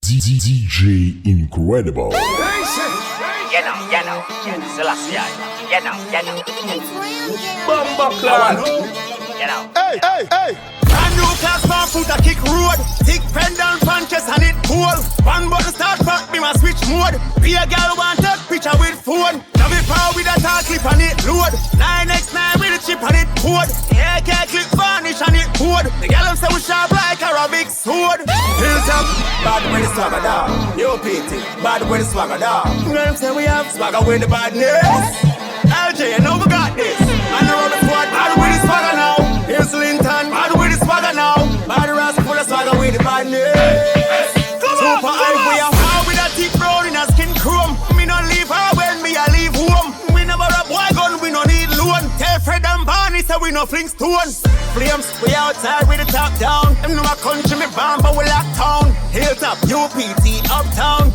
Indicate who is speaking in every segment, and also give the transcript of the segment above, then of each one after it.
Speaker 1: DJ Incredible.
Speaker 2: Selectah.
Speaker 3: Hey. Brand new class bar foot a kick road. Thick pendant punches and it pull. One button start back, me must switch mode. Be a girl want take picture with phone. Now me power with a tall clip and it load. 9x9 with a chip and it code. AK clip varnish and it code. The girl them say we sharp like a big sword. Hilltop, bad with the swagger down. Yo PT, bad with the swagger down. Them say we have swagger with the badness. LJ, you know we got this. And the rubber squad, bad with the swagger now. Here's Linton, bad with the swagger now. Bad Ras full of swagger with the badness. Super high, we are hard with a thick brown in a skin chrome. Me no leave her when me a leave home. We never a boy gun, we no need loan. Tell Fred and Barney say we no fling stones. Flames, we outside with the top down. Them know a country me bomb, but we lock town. Hilltop, UPT, uptown.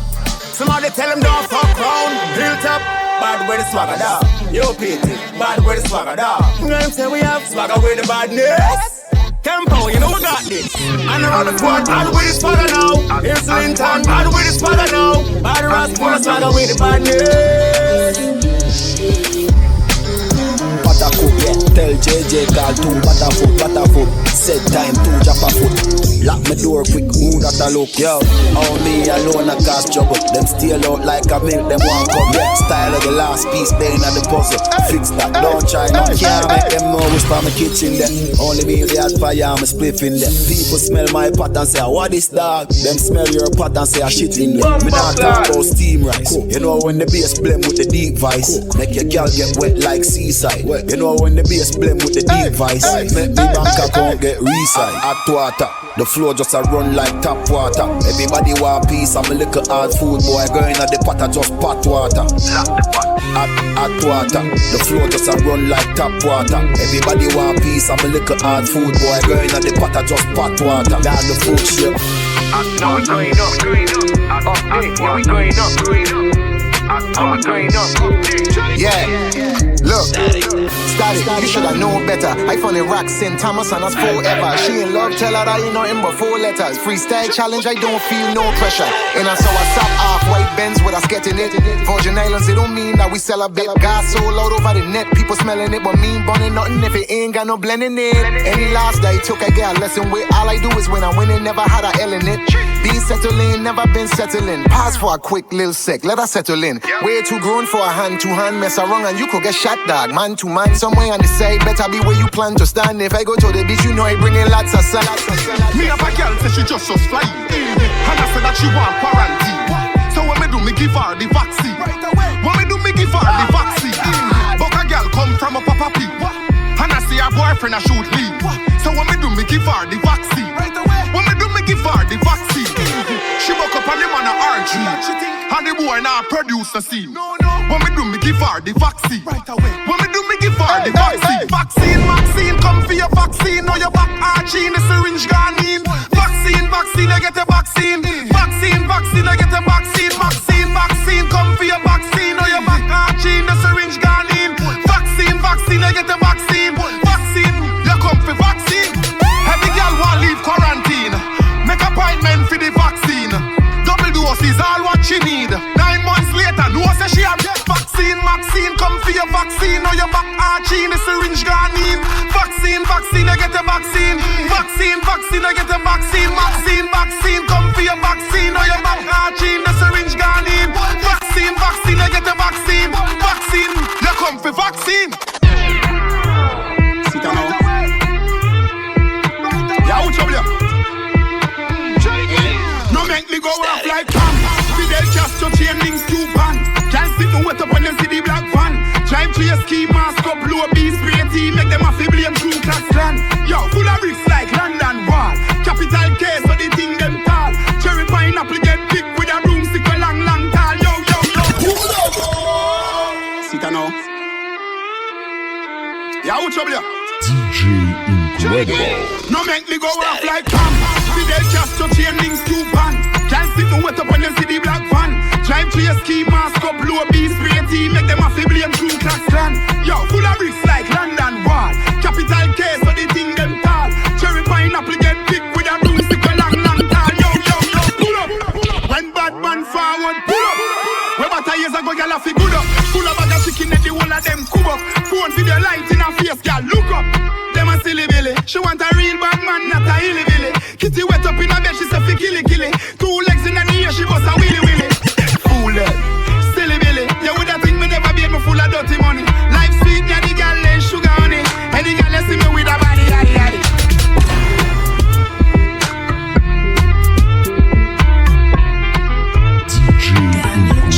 Speaker 3: Somebody tell them don't fuck round. Hilltop, bad with the swagger down. UPT, bad with the swagger down. Them say we have swagger with the badness. Campo, you know we got this. And around the squad, bad with the swagger now. Here's Linton, bad with the swagger now. Bad Ras full of swagger with the badness.
Speaker 4: Tell JJ call to Butterfoot. Set time to drop a foot. Lock my door quick, who that a look? Yo, all me alone a cast trouble. Them steal out like a milk, them want come. Yeah, style of the last piece, they in the puzzle. Fix that, don't try, no can't make them know which part my kitchen there. Only me the hot fire, I'm a spliff in there. People smell my pot and say, what is dog? Them smell your pot and say, I shit in there. Me not talk about steam rice. You know when the bass blend with the deep vice, make your girl get wet like seaside. You know when the bass blend with the deep vice, make the bank account get reside. Hot water, the floor just a run like tap water. Everybody want peace, I'm a little hard food boy. Going at the pot, I just pot water. Hot water, the floor just a run like tap water. Everybody want peace, I'm a little hard food boy. Going at the pot, I just pot water. Down the food ship.
Speaker 2: No, we going up. We going up.
Speaker 5: Yeah. Look, Static, you shoulda known better. I found the rock St. Thomas and us forever. She in love, tell her that ain't nothing but 4 letters. Freestyle challenge, I don't feel no pressure. And I saw a top off white Benz with us getting it. Virgin Islands, it don't mean that we sell a bit. Gas so loud over the net, people smelling it, but me ain't bunning nothing if it ain't got no blending in. Any last day took I get a lesson with. All I do is when I win it, never had a L in it. Being settling, never been settling. Pause for a quick little sec, let us settle in. Way too grown for a hand-to-hand, mess around and you could get shot, dog. Man to man, somewhere on the side, better be where you plan to stand. If I go to the beach, you know I bring in lots of sun.
Speaker 6: Me have a girl say she just fly, and I said that she want quarantine. So when me do, me give her the vaccine. When me do, me give her the vaccine. But a girl come from a papa pee, and I see her boyfriend a shoot leave. So when me do, me give her the vaccine. When me do, me give her the vaccine. She woke up on him on a RG, and the boy now produce a scene. When me do, me give her the vaccine. When me do, me give her the vaccine. Vaccine, come for your vaccine. Now your back arching, the syringe gone in. Vaccine, I get a vaccine. Vaccine, I get a vaccine. Vaccine, come for your vaccine. Now your back arching, the syringe gone in. Vaccine, I get a vaccine. Vaccine, you come for vaccine. Every girl want leave quarantine. Make appointment for the vaccine. Double dose is all what she need. 9 months later, no say she have vaccine. Come for your vaccine. Now your back arching, the syringe gone in. Vaccine, I get a vaccine. Vaccine, I get a vaccine. Vaccine, come for your vaccine. Now your back arching, the syringe gone in. Vaccine, I get a vaccine. Vaccine, you come for vaccine. Sit down now. Yeah, what's up, no make me go off like Pam. Fidel Castro chain links to ban. Can't sit no wet up when them see the black van. Drive to your ski mask up, low B spray team. Make them a fi blame true class clan. Yo, full of bricks like London Wall. Capital case so the thing them tall. Cherry pineapple get picked with a broomstick a long tall. Yo. Sit down now. Yeah, what's up, yeah?
Speaker 1: DJ Incredible.
Speaker 6: No make me go off like Pam. Fidel Castro chain links to ban. Can't sit no wet up when them see the black van. Drive to your ski mask up, low B spray team. Make them a fi blame true class clan. Yo, full of bricks like London Wall. Capital case so the thing them tall. Cherry pineapple get picked with a broomstick a long tall. Yo, pull up. a go gyal a fi good up. Full of bag of chicken and the whole of them cook up. Phone video light in her face, gyal look up. Them a silly billy. She want a real bad man, not a hilly billy. Kitty wet up in her bed, she say fi killy killy. 2 legs in her ear, she bust a willy willy. Fool it, silly billy. You woulda think me never be me full of dirty money. Life sweet, yeah the gyal and sugar honey. And the gyal see me with a body, yaddy yaddy.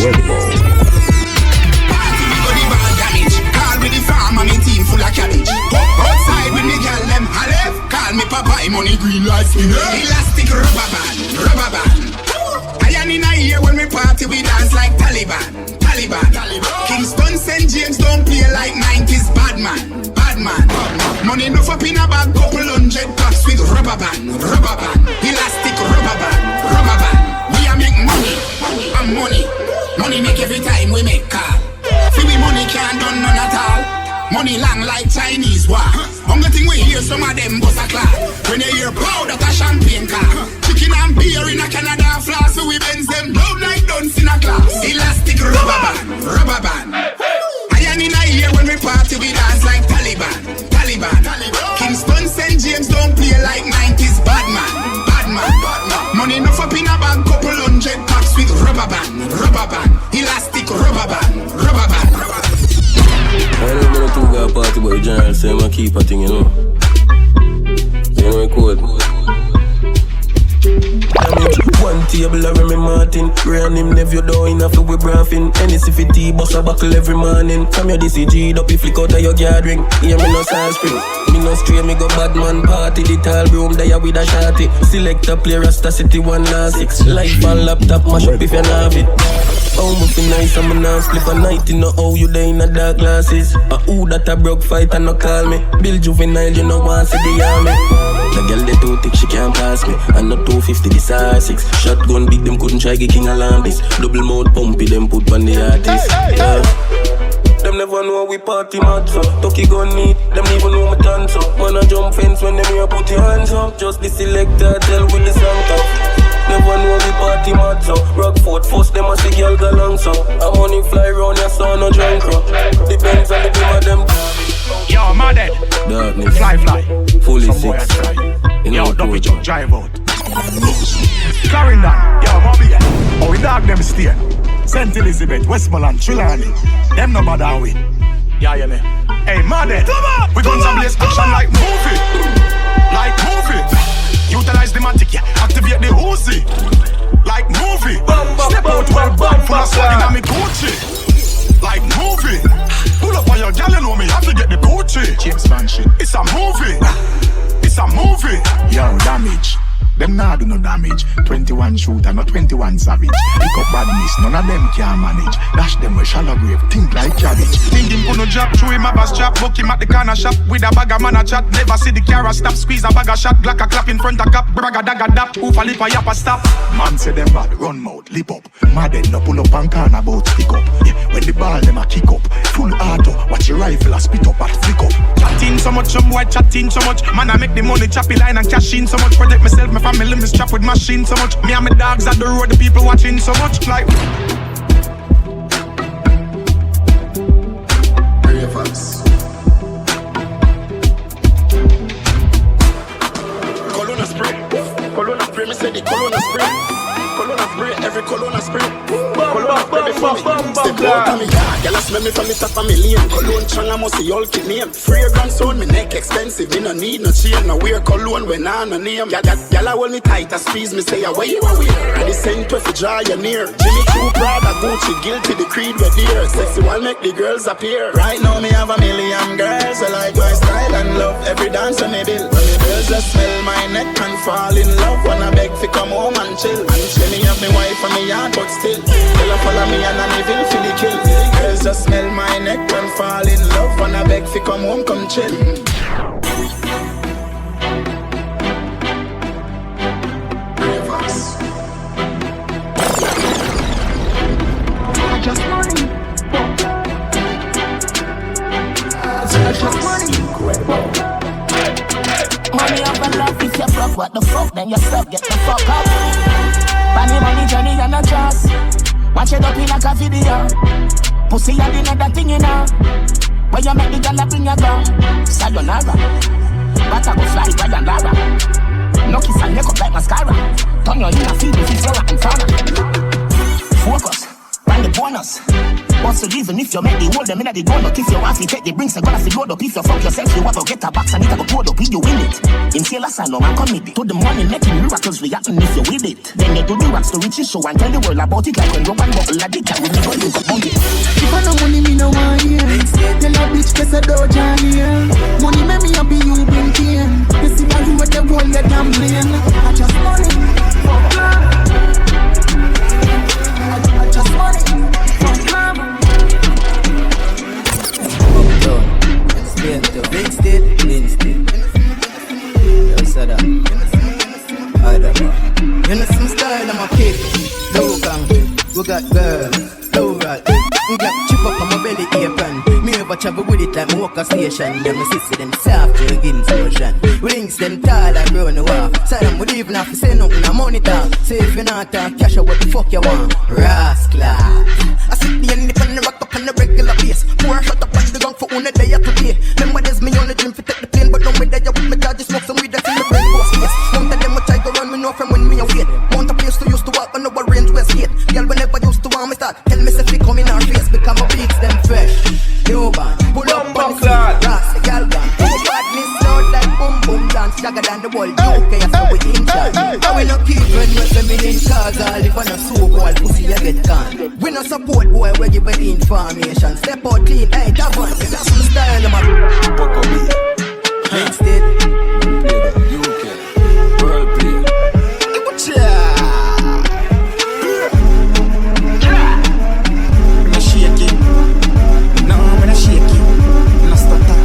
Speaker 1: Incredible.
Speaker 3: Party we go the bad damage. Call with the farm and me team full of cabbage. Outside with me gyal them halef. Call me papa, him money green like skin. Elastic rubber band. I am in a year when we party we dance like Taliban. Kingston St. James don't play like 90s Badman. Money enough up in a bag, couple 100 packs with rubber band. Elastic rubber band. We are make money and money. Money make every time we make call. See we money can't done none at all. Money long like Chinese war. Only thing we hear some of them bust a clap. When you hear proud that a champagne car. Chicken and beer in a Canada flask. So we bends them loud like dunce in a class. Elastic rubber band. I am in a year when we party we dance like Taliban. Kingston St. James don't play like 90s Badman. Money enough up in a bag, couple 100 packs with rubber band. Elastic rubber band.
Speaker 7: I don't know to go party, but the general say I'ma keep a thing, you know. You know me code. One table of Remy Martin. Ray and him nephew down in a field with braffin. Hennessy for tea, bust a buckle every morning. From your DCG, up if flick out of your gathering. Hear me no sand spring. Me no stray, me go Badman party. The tall room there with a shotty. Selectah play Rasta City 1 last 6. Life on laptop, mash up if you have it. Oh, me feel nice, I'm a now slip a night. You know how you there in the dark glasses. Who that a broke fight and no call me. Bill Juvenile, you know want see the army. The girl they too thick, she can't pass me. And not 250, this R6. Shotgun big, them couldn't try get king alarm this. Double mouth pumpy, them put on the artist. Them never know we party mad so. Tucky gun neat, them even know me dance up. Man a jump fence when them here put your hands up. Just the Selectah tell with the song tough. Never know we party mad so. Rockford first them a see girl go long so. A money fly round your son no drunk up. Depends on the beam of them.
Speaker 6: Yo, my dead.
Speaker 7: Darkness.
Speaker 6: Fly.
Speaker 7: Fully
Speaker 6: Some boy a
Speaker 7: 6.
Speaker 6: try.
Speaker 7: You
Speaker 6: Yo,
Speaker 7: know
Speaker 6: don't be
Speaker 7: coach.
Speaker 6: drive out. Clarendon. Yo, Bobby. Oh, we dog them stay. St. Elizabeth, Westmoreland, Trelawney. Them no bother we. Yeah, me. Hey, my dead. We guns and blaze action like movie. Utilize the matic, yeah. Activate the Uzi. Like movie. Step out well bad full of swag in me Gucci. Like movie. Pull up on your gal, you know me, have to get the Gucci. James Bond shit. It's a movie. Yo, damage. Them nah do no damage. 21 shooter, not 21 savage. Pick up badness, none of them can manage. Dash them with shallow grave, think like cabbage. Think him put no job, through him a bus trap. Book him at the corner shop with a bag of man a chat. Never see the car stop, squeeze a bag of shot. Glock a clap in front of cap, bragga dagga dap. Oof a lip a yap a stop. Man say them bad, run mouth, lip up. Mad head no pull up and can about pick up. Yeah, when the ball them a kick up. Full auto, watch your rifle a spit up and flick up. Chatting so much, some boy chatting so much. Man I make the money choppy line and cash in so much. Protect myself, my family, me strap with machine so much. Me and my dogs at the road, the people watching so much. Like
Speaker 3: Prrevious. Colonna spray, me say the colonna spray, every colonna spray. Colonna spray before me. Step out of me yard, gyal smell me from the top of me lane. Cologne changa must see all kid name. Fragrance on me neck expensive, me no need no chain. No wear cologne when I no name. Gyal hold me tight, I squeeze me say away you away. Ready send to draw you near. Jimmy Choo, Prada, Gucci, guilty, the creed we dear. Sexy one make the girls appear. Right now me have a million girls, I like my style and love every dance on me bill. When the girls just smell my neck and fall in love. Wanna beg fi come home and chill. And me have me wife and me yard, but still tell her follow me and an evil feel the kill. The girls just smell my neck and fall in love. Wanna beg fi come home, come chill. Prrevious. Just money. Just money.
Speaker 8: Money up and love if you broke, what the fuck? Then you stop, get the fuck up. Money, Johnny, and a trust. Watch Watch it up in like a video. Pussy and another thing, you know. When you make the girl bring your gun. Sayonara. But I go fly by and Lara. No kiss and make up like mascara. Turn your in a feed with flora and fauna. Focus, run the bonus. What's the reason if you make the hold them in the gun up? If you want to take the brinks and gonna see load up. If you fuck yourself, you want to get a box and it go pour up. If you win it, in Sailor Sign, no man commit to the money making miracles reacting if you with it. Then they do the raps to reach the show and tell the world about it like when Rob and Bottle like the cat with the gun you got monkey.
Speaker 9: If I no money, me no want hear. Tell a bitch press a door, Johnny. Money make me happy, you bring pain. You see how you with the gold, let them blame. I just money, fuck love. I just money, fuck love. Big state, yo, Sada. You know some style, I'm a kick. Low gang, we got girls, low rat. We got chip up on my belly apron. Me ever travel with it like my walker station. Them my sister, them soft, Jergens ocean. We links them tall like brown the wall. So them would even have to say nothing, I money talk. Say if you not talk, cash out what the fuck you want. Rascal. I sit the end on the rock up on the regular base. Pour shut up on the gun for one day to pay. Remember there's me on the dream for take the plane. But don't wait there with me charge, smoke some weed that's in the brain. Yes, mount of them a try to run me know from when me a wait. Mount a place to used to walk on the range west gate. Girl whenever used to want me start. Tell me if we come in our face because my beats them fresh. New band, pull up on the scene. Ras, the gal gun. Wid Di Badness loud like boom boom dance. Jagger than the wall, UK so we in charge. And we no keep when we say me in cars. All if I no soap, all pussy you get gone. We no support boy, we give it information. Step out clean, hey, that one. That's the style of my fuck on me. Main state, UK, world play. I'm shaking. No, I'm not shaking. No stutter.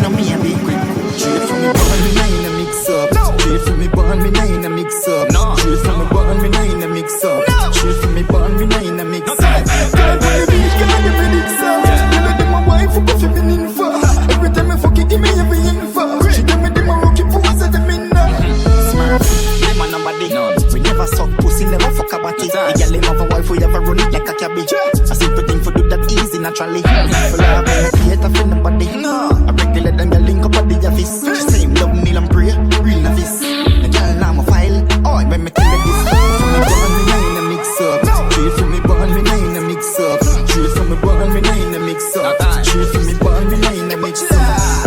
Speaker 9: No me a big quick. Straight from me born, me nine a mix up. Straight from me born, me nine a mix up. Straight from me born, me nine a mix up. Straight from me born, me nine a mix up. Girl, boy, bitch, can I give me mix up? Tell her them my wife who go for me info. Every time I fuck it, give me every info. She tell me them a rookie pose that them in now. Smart, them a nobody. We never suck pussy, never fuck a body. The girl them have a wife who ever run it like a cabbage. A simple thing for do that easy naturally. For love, I create a for nobody. I regular them, you link up at the office. Same love, kneel and pray, real novice. The girl now my file, oh, when me tell her this. From me born, me nine a mix up. Straight from me born, me nine a mix up. Straight from me born, me nine a mix up. Straight from me born, me nine a mix up.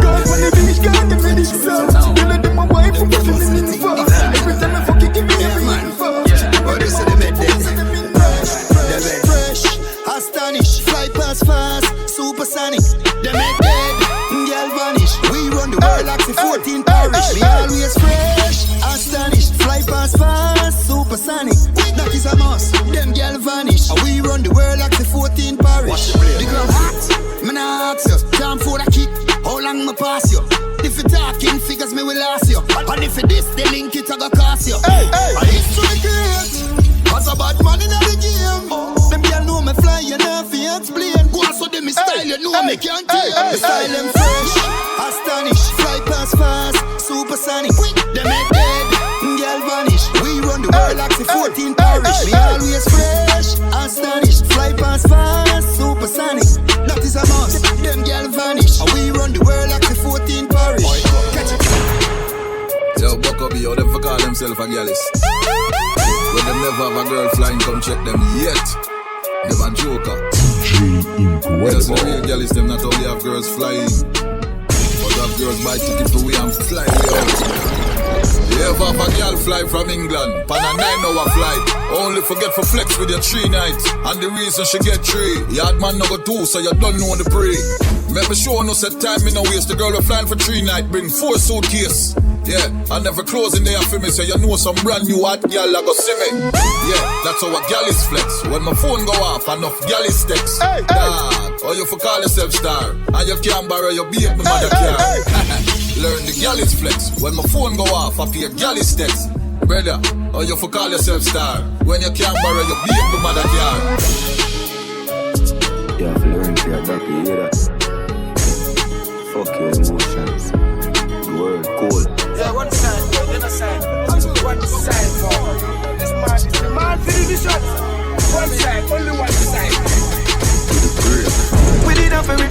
Speaker 9: God, when the bitch got the mix up. Tell her them my wife who go for me info. Every time I fuck it, give me every info. But this is the bed dead. Fresh, astonish, fly past fast, supersonic. The med dead, girl vanish. We run the world like the 14 parish. We always fresh, astonished, fly past fast, supersonic. That is a must. Them girl vanish. We run the world like the 14 parish. The ground hot, me nah ask you. Time for the kick. How long me pass you? If you talking figures, me will ask you. And if you this, the link it a go cost you. And it's so great. As a bad man in the game. Them girl know me fly, you know if you explain. Go on so them me style, you know me can't tell. Me style them fresh, astonished, fly past fast, supersonic. Them head dead, girl vanish. We run the world like the 14 parish. We always fresh, astonished, fly past fast, supersonic. That is a must. Them girl vanish. We run the world like the 14 parish. Catch it.
Speaker 10: Yo, buck up, yo, them for call themselves a Gyallis. When them never have a girl flying, come check them yet. Them a joker. Yes, the real Gyallis, them not only have girls flying, but have girls buy tickets to we and fly way out. You ever have a girl fly from England, pan a 9-hour flight, only forget for flex with your 3 nights, and the reason she get 3, yard man no go 2, so you don't know the pre. Make me sure no set time me no waste, the girl we flying for 3 nights, bring 4 suitcase. Yeah, I never close in there for me, so you know some brand new hot girl I go see me. Yeah, that's how a Gyallis flex. When my phone go off, enough Gyallis text. Dog, or you for call yourself star, and you can't borrow your baby mother car. Learn the Gyallis flex. When my phone go off, I pay Gyallis text. Brother, or you for call yourself star, when you can't borrow your baby mother car.
Speaker 11: You have to learn to adapt, you hear that? Fuck your emotions. The world cold.
Speaker 3: Yeah, one side, boy, the other side. One side, boy. This man is the man for the vision. One side, only one side.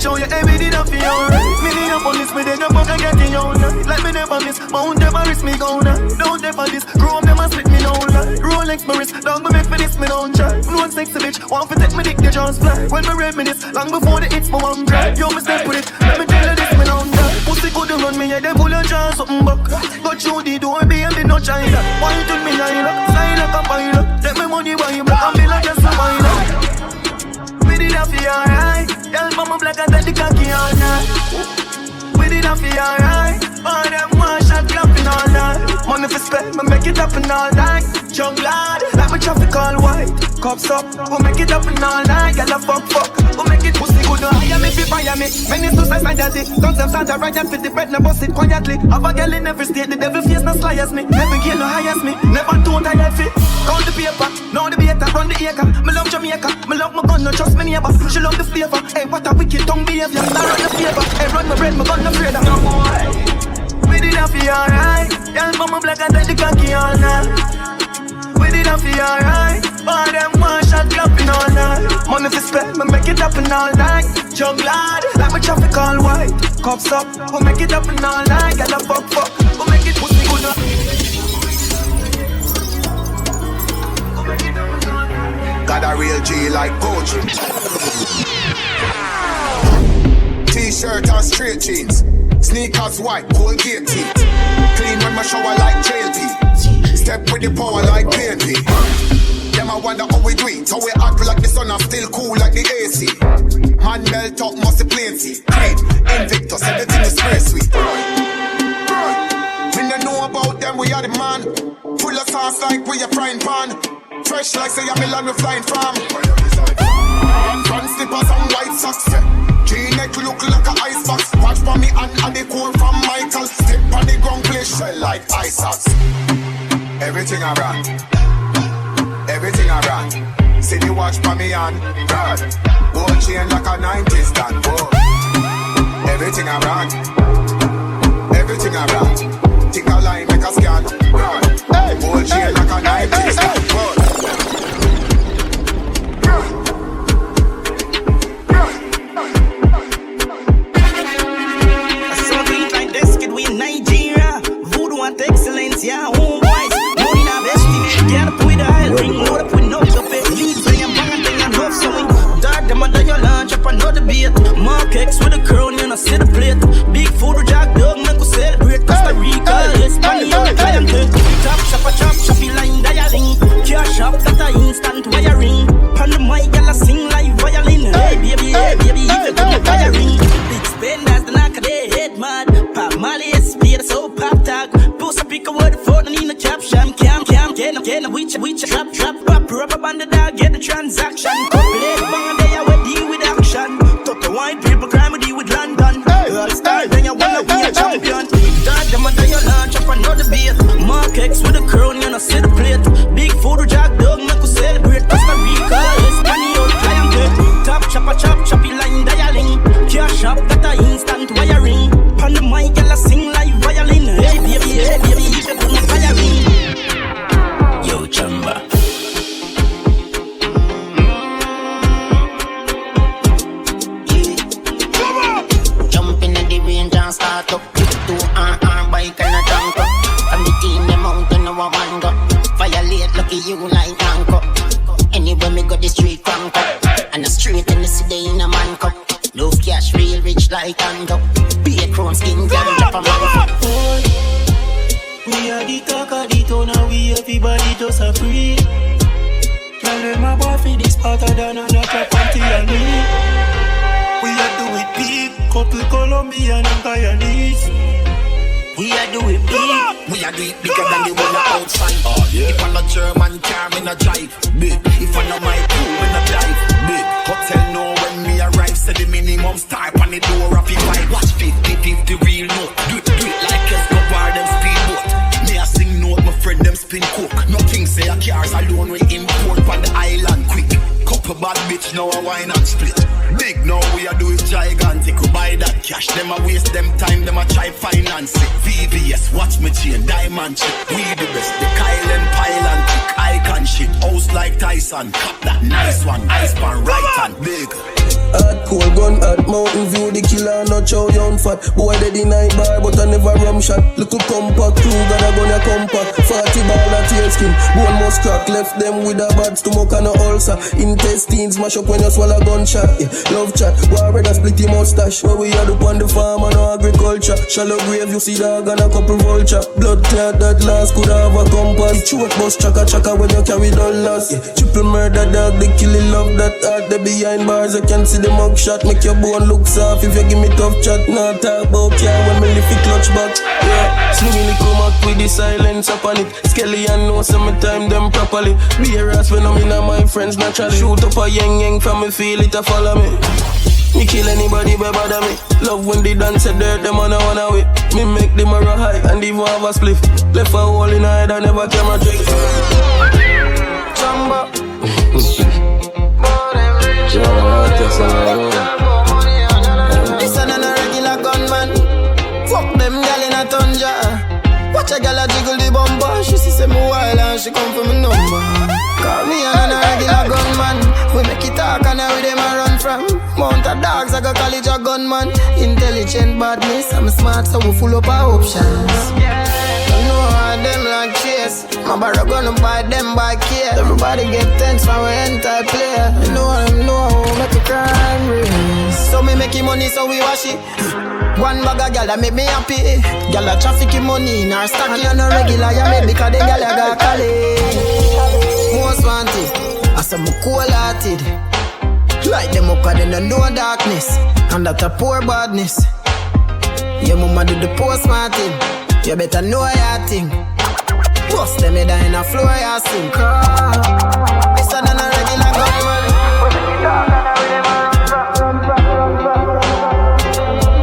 Speaker 3: show you everything up for you. Me need up on this, me then up and get you on. Like me never miss, Mount Everest me go now. Don't ever this, Chrome them a split me down. Rolex my wrist, don't go make for this, me don't try. No one sexy bitch, want to take me dick, they just fly. When me reminisce, long before the hits, me one drive. Yo, me step with it, let me tell you this, me don't die. Pussy couldn't run me, yeah, they pull your jaw, something back. Got through the door, baby, no China. Why you took me Nyla, sign like a pilot. Take me money, buy you black, and be like just a minor. We did that for you, alright. Tell mama black, I take the cocky all night. We did that for you, alright. All them one shot clapping all night. Money for spend, me make it happen all night. Young lad, like my traffic all white. Cops up, we'll make it happen all night. Girl, fuck, we'll make it pussy good. Hire me, fi fire me. Many suicides, my daddy. Guns them start to ride and fit the bread, no bust it quietly. Have a girl in every state, the devil face no sly as me. Never get no high as me, never don't I fit. Count the paper, now the beta, run the acre. Me love Jamaica, me love my gun, no trust me neighbor. She love the flavor, hey, what a wicked tongue behavior. I run the favor, hey, run my bread, my gun no afraid of. No boy. We did that for you, alright. Y'all mama black and take the cocky all night. We did that for you, alright. All them one shot clapping all night. Money for spend, me make it happen all night. Young lad, like my traffic all white. Cops up, we'll make it happen all night. Girl, fuck, we'll make it pussy good.
Speaker 5: Got a real G like Gucci. T-shirt and straight jeans. Sneakers white, Colgate teeth. Clean when my shower like JLP. Step with the power like PNP. Them I wonder how we do it. How we act like the sun and still cool like the AC. Man melt up, must be plenty. Creed, Invictus, everything is very sweet. We don't know about them, we are the man. Full of sauce like we a frying pan. Fresh like say a Milan we flying from. Front slippers and white socks. G-neck look like a icebox. Watch for me and the core from Michael. Step on the ground, play shell like ice socks. Everything around. Everything around. See the watch for me and God. Gold chain like a 90s stand. Everything around. Everything around. Think a line, make a scan. God. Gold chain like a 90s stand.
Speaker 8: Excellence, yeah, home boys. No in a bestie, get up with a hell ring, load up with no top it. Lead bring a bang and thing and love sewing. Dark them under your lunch up another beat. Mark X with a crown, you know, see the plate. Big food with Jack Dog, make us celebrate. Costa Rica, Espanol, client. Top shop a chop, choppy line dialing. Cash shop, that a instant wiring. Pan the mic, y'all sing like violin. Hey baby, if you come to wiring. Big spenders, the knock of their head mad. Pop Molly, speed, so pop tag. Pick a word for the need a caption. Cam, get a witch, trap, pop, rubber band the dog, get the transaction. Couple it, bang and they are deal with action. Talk the white people, crime with deal with London. All star, then you wanna be a champion. Dad, them under your lunch up another beat. Mark X with a crown, you know, see the plate. Big food with Jack Dog, make us celebrate. Costa Rica, Espanol, client. Top, choppy line dialing. Cash shop, that a instant wiring. Pan the mic, y'all sing like violin. Hey baby, if you put my fire in. Yo, chamba.
Speaker 12: Jump in the range and start up. 2 bike and a tank up. From the team, the mountain, no one go. Violate, lucky you like anchor. Anywhere me go, the street crank up. And the street in the city in a man cup. No cash, real rich like Ando. Be a crown skin, girl, drop a man.
Speaker 13: We are the talk of the town and we everybody just a free. Tell them my boy for this part of the another party and me. We are do it big, couple Colombian and Guyanese.
Speaker 12: We are do it big. We are do it bigger than the one outside. If I'm not German car, me not drive big. If I'm not my crew, me not drive big. Hotel know when me arrive, say the minimum start on the door of the fight. Watch 50-50 real note. Do it like a Escobar, them speedboat. Me a sing note, my friend them spin coke. Nothing say a cars alone we import on the island quick. Couple
Speaker 14: bad bitch, now a wine and split. Big now we a do it gigantic. We buy that cash, them a waste them time, them a try finance it. VVS, watch me chain, diamond shit. We the best, the Kyle and pile and kick. Icon shit, host like Tyson. Cop that nice one, ice pan right hand, big.
Speaker 7: Hard cold gun at Mountain View, the killer not chow young fat. Boy dead in night bar, but I never rum shot. Little compact crew, got a gun a compact. 40 ball at tail skin, bone must crack. Left them with a bad stomach and a ulcer. Intestines mash up when you swallow gunshot. Yeah. Love chat, war red a splitty mustache. Where we had up on the farm and no agriculture. Shallow grave, you see dog and a couple vulture. Blood clot that last could have a compass. Choke bust chaka chaka when you carry dollars. Yeah. Triple murder dog, they kill it, love that heart. They behind bars, you can see the mug shot. Make your bone look soft if you give me tough chat. Nah talk about car when me lift it clutch back. Yeah, swinging the come out with the silence upon it. Skelly and know some time them properly. Be a ass when I'm in my friends naturally. Shoot up a yang from me feel it a follow me. Me kill anybody by bother me. Love when they dance at dirt, them on a one away. Me make them a high and even have a spliff. Left a hole in her head and never camera trick. Chamba.
Speaker 15: This ain't a regular gunman. Fuck them gal in a tonja. Watch a gal a jiggle the bumper. She see me wild and she come for me number. Call me a regular gunman. We make it talk and now them a run from. Mount of dogs I go college a gunman. Intelligent badness, I'm smart so we full up our options. Don't know how them like chase. My barra gonna buy them by care. Everybody get tense from we enter player. You know how make a crime race. So me making money so we wash it. One bag of gal that make me happy. Gal that trafficking money in our stock. And no regular ya make because the gal I got college. Most wanted, I some cool hearted. Light them up cause they don't know darkness. And that a poor badness. Your mama do the post smarting. You better know your thing. Bust them head in a floor you sink. This a non regular gunman.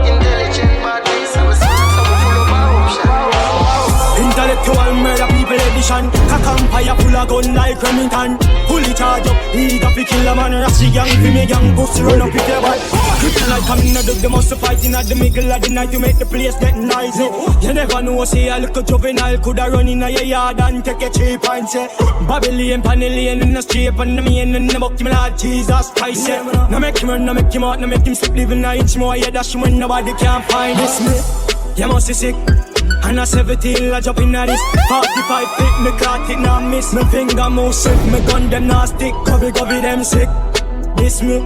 Speaker 15: Intelligent badness. I'm smart so we full of our options.
Speaker 3: Intellectual murder people edition. Cock empire full of gun like Remington. Fully charge up, eager fi kill a man. Rashy gang fi me gang, pussy run up if you bad. Kryptonite coming out of the must fight in at the middle of the night to make the place get noisy. You never know, say a little juvenile coulda run in a your yard and take a cheap and say Babylon, Panellian in the street and the main in the buck, me Lord Jesus Christ. No make him run, no make him out, no make him sleep, living an inch more. Yeah, dash when nobody can find this me. You must be sick. And a 17, I jump in at this 45 feet, me caught it, now miss. Me finger move sick, me gun them now stick. Covey them sick. This me,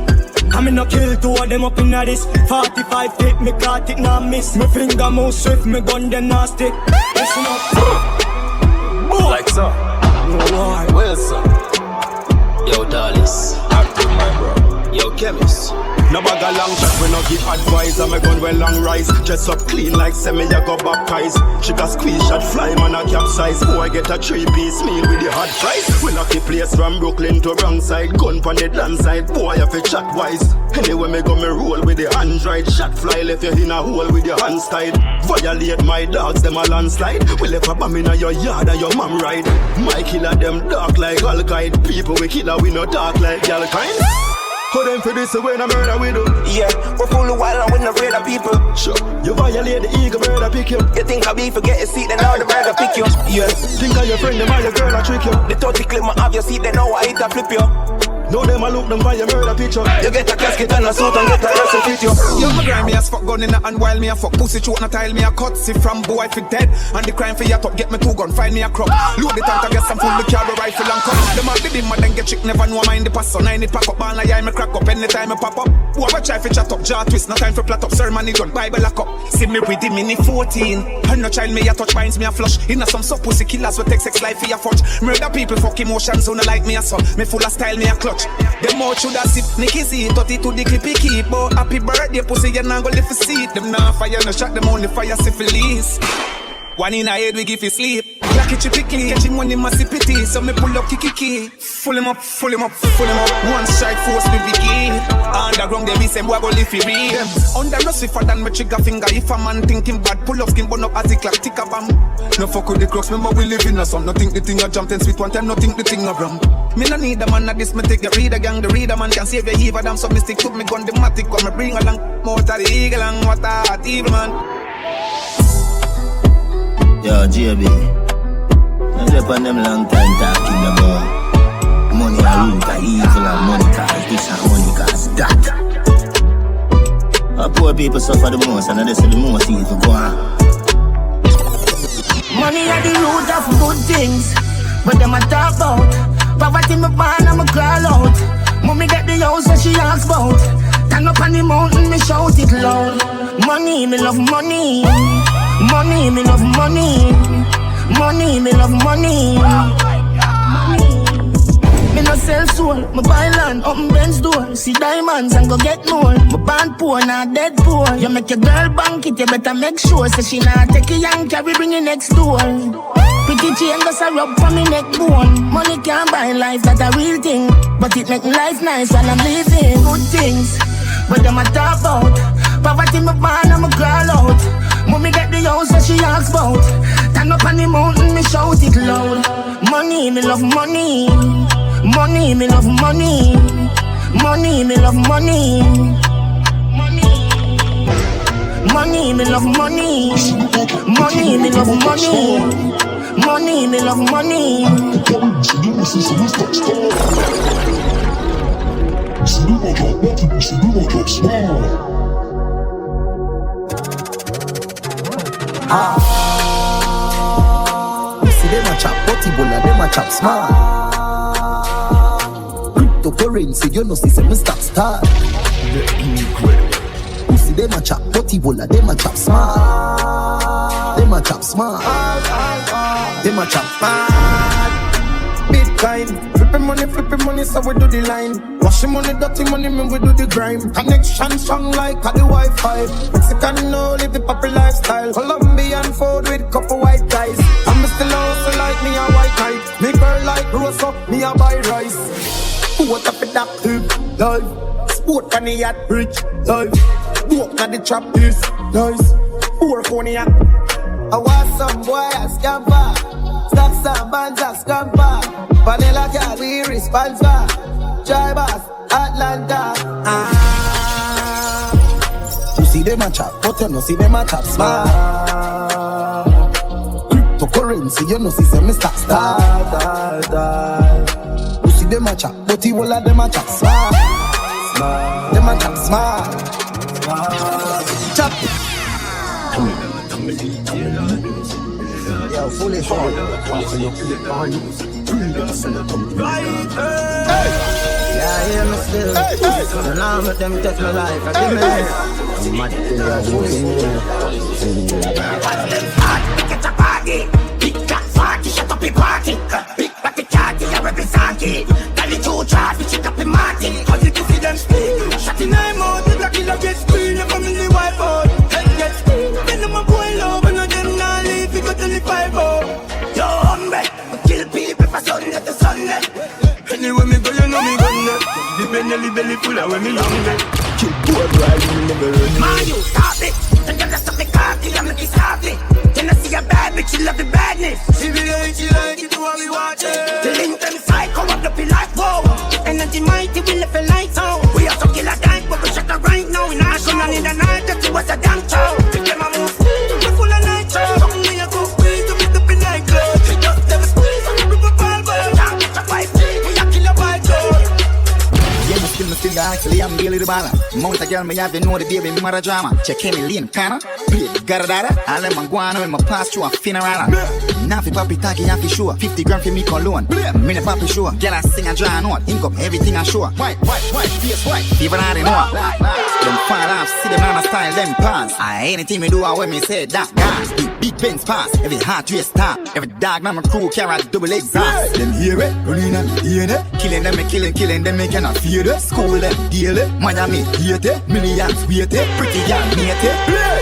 Speaker 3: I me no kill two of them up in at this 45 feet, me caught it, now miss. Me finger move swift, me gun them now stick. Listen up.
Speaker 16: Like so. Well, so. Yo, Dallas. Active, my bro. Yo, Chemist.
Speaker 17: No bag a long shot, we no give advice. I'm a gun well long rise. Dress up clean like semi, I go baptize. She got squeeze shot, fly man a capsize. Boy get a 3-piece meal with the hot fries. We lock the place from Brooklyn to wrong side. Gun pon the dance side, boy have a chat wise. Anyway me go me roll with the Android. Shot fly left you in a hole with your hands tied. Violate my dogs, them a landslide. We left a bomb in your yard and your mom ride. My killer them dark like Al-Qaeda. People we killer we no dark like Gyal-kind. Put them for this when I murder we do.
Speaker 16: Yeah, we're full of wild and we're not afraid of people.
Speaker 17: Sure, you violate the ego, murder pick you.
Speaker 16: You think I be forget a seat, then now the murder pick you.
Speaker 17: Yeah, think of your friend, them all your girl a trick you.
Speaker 16: The 30 clip my have your seat, then now I hit a flip you.
Speaker 17: Know them a look them by your murder picture.
Speaker 16: You get a casket and a suit and get a dress and fit you.
Speaker 18: Yo, my grind me as fuck gun in a hand while me a fuck pussy choke na tile me a cut. See from boy fi dead and the crime fi a top. Get me 2 gun, find me a crop. Load the tank to get some full the carry rifle and cup. Them all the dim and then get trick, never know mind the pass. So 9 it pack up, ball like I me crack up anytime me pop up. Boy we try fi chat up, jaw twist, no time for plat up. Sermon gun, Bible lock up. See me with the mini 14. And no child me a touch, binds me a flush. Inna some sub pussy killers we take sex life fi a forge. Murder people fuck emotions, who no like me a son. Me full of style, me a clutch. Them more should have sip, Nicky see 32 the clippy keep. Oh, happy birthday, pussy, you not go live for seat. Them not fire, no shot, them only fire syphilis. One in a head, we give you sleep. Like a chippy, catching money massive pity. So me pull up kiki. Full him up. One strike force me begin. Underground they be say boy go live free. Under no safer than my trigger finger. If a man thinking bad, pull up skin burn up as the clock tick a bam. No fuck with the crooks, remember we live in a sun. No think the thing a jump 10 sweet one time, no think the thing a rum. Me no need a man at this, me take the reader gang. The reader man can save your heave them. So me stick to me gun the matic. Come me bring along more to the eagle and what a evil man.
Speaker 15: Yo, JB, I slept on them long time talking about money and root and evil and money cause this and money cause that. Our poor people suffer the most and they say the most evil go on.
Speaker 8: Money are the root of good things, but them a talk about poverty me born and me crawl out. Mommy get the house that she asks about. Turn up on the mountain, me shout it loud. Money, me love money. Money, me love money. Money, me love money. Me no sell soul, me buy land, open Ben's door. See diamonds and go get more. Me born poor, not dead poor. You make your girl bank it, you better make sure. So she not take a young carry, bring it next door. Pretty chain goes a rub for me neck bone. Money can't buy life, that's a real thing. But it make life nice while I'm living. Good things, but them a talk about poverty me born and me crawl out. Mommy get the house that she asks about. Turn up on the mountain, me shout it loud. Money, me love money. Money, me love money. Money, me love money. Money, me love money. Money, me love money. Money, me love money.
Speaker 9: You see them a chop potty bola, them a chop smart. Cryptocurrency, you know see some stop start. You see them a chop potty bola, them a chop smart. Them a chop smart. Them a chop smart. Bitcoin, flipping money, so we do the line. Washing money, dirty money, man, we do the grime. Connection strong like a the Wi-Fi. Mexican no live the poppy lifestyle. Colombian food with couple white guys. I'm still also like me a white knight. Me girl like rose up, me a buy rice. What up with that life? Sport on the yacht, rich life. Walk at the trap, this nice. Poor cognac. I want some boy a scamper. Stocks and bands a scamper. Vanilla girl we responsible. Drivers, Atlanta. You see them a chat, but you no see them a chat smart. Cryptocurrency, you no see them start start. You see them a chat, but you all of them a chat smart. Them a chat smart. Chat. Yo, fully hard. Yeah, I hear me still. So now let them take my life. I give me I'm mad to get a party. Big cat party, shut up the party. Big party party, I represent it. Tell the two tribes, we check up the Martin. Cause you can see them speak. Shut in my mouth, the killer get screen. You come in the white board, head get screen. Then I'm a boy love, and them not leave. We got 25 Yo, hombre, we kill people for Sunday to Sunday. Anyway, me go, you know me gun there. The belly full of when me young there. Kill poor bride, you never run. Man, you stop it. Then you stop the cocky, I'm looking softly. Then I see a bad bitch, you love the badness. She be like, she like it, do what we watch it. The link them psycho, up up in life, whoa. Energy mighty, we left a light out. We have to kill a tank, but we shut her right now. In our show, in the night, that it was a damn show. Pick them a move, we full of night show. Something me a go squeeze, to beat up in night club. She just never squeeze, I'm a ripper ball, but can't get a wife. Me still actually I'm really the baller. Most of girl me have to know the baby me mother drama. Check any lean canna, play garadada. I let my guano in my pass through a funeral. Now fi papi taki and fi sure 50 grand for me cologne. Me the papi sure. Girl I sing a dry note. Ink up everything I show. White, face white. Even I don't know. Them fall off, see them on a style, them pants. Anything me do I when me say that gas. Big Benz pass, every hard dress stop. Every dog man my crew carry double exhaust. Them hear it, running and hear it. Killing them, me killing them, me cannot fear it. School them them daily. Miami, hate it. Millions, wait it. Pretty girl, mate it.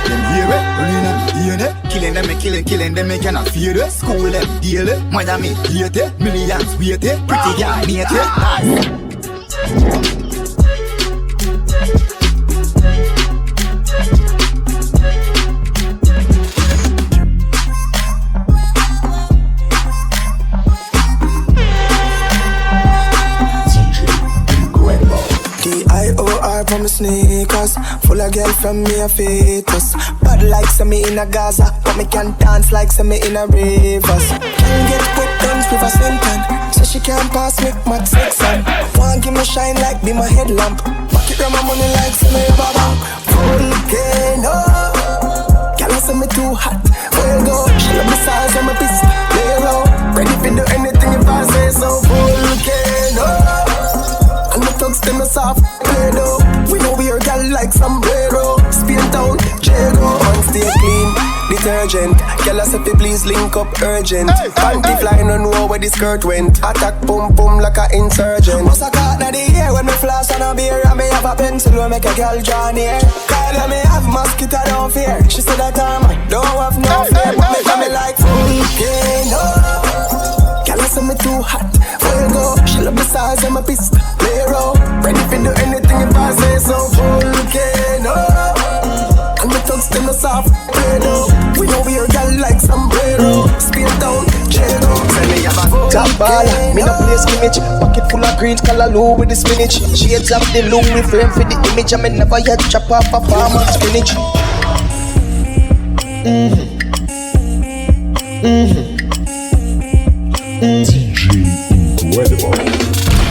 Speaker 9: Them hear it, running them, hearing it. Killing them, killing them, cannot fear it. School them daily. Miami, hate it. Millions, wait it. Pretty girl, mate it. Nice.
Speaker 15: From the sneakers, full of girl from me a fetus. Bad like some me in a Gaza, but me can dance like some me in a rivers. Can get quick dance with a senton, so she can't pass me Max 6 on. Want give me shine like be my headlamp. Pocket around my money like some me rubber bank. Volcano, girl say me too hot. Where you go? She love me size and my pistol. Play around, ready to do anything if I say so. Volcano, and the thugs them no soft. Play-doh. We know we are gal like sombrero. Spain town, Jago. Man stay clean, detergent. Gal a say please link up urgent. Panty fly no know where the skirt went. Attack pum pum like a insurgent. Must a caught na the air when me flash on a beer. And me have a pencil when make a gal draw near. Kyle me have mosquito don't fear. She said that I'm don't have no fear. But me like volcano. Gal a say me too hot. Where you go? She love the size of my pistol. Play around, ready to do anything if I say so. Volcano, and the thugs them no soft. Play-doh. We know we are gal like sombrero. Spain town, Jago.
Speaker 19: Top baller, me no play skimmage. Pocket full of greens, callaloo with the spinach. Shades of the Louis frame for the image. I me never yet chop off a farm and spinach.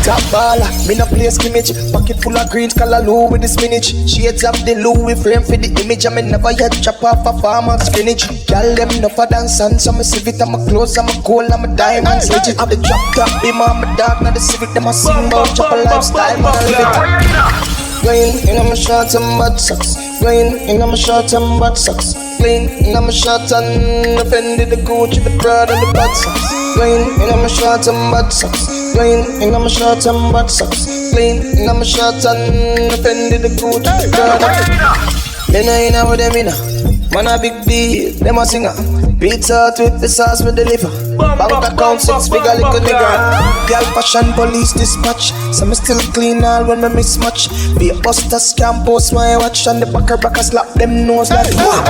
Speaker 19: Top baller, me no play skimmage. Pocket full of greens, callaloo with the spinach. Shades of the Louis frame for the image. I me never yet chop off a farm and spinach. Girl them no for dance and so me civic. I'm a clothes, I'm a gold, I'm a diamonds. Legit of the drop top, be my dog, now the civic. Them a sing about chop a lifestyle, man I live it. Going in my shorts and butt socks. Going in my shorts and butt socks. Clean in my shorts and offended the Gucci, the Prada, and the butt socks. Going in my shorts and butt socks. Going in my shorts and butt socks. Clean in my shorts and offended the Gucci, the Prada. Me no inna with them inna. Man a big deal, them a singer. Pizza with the sauce with the liver. Bank account 6 figure little nigga. Girl fashion police dispatch. So me still clean all when me mismatch. Be a buster scam post my watch. And the backer slap them nose like what?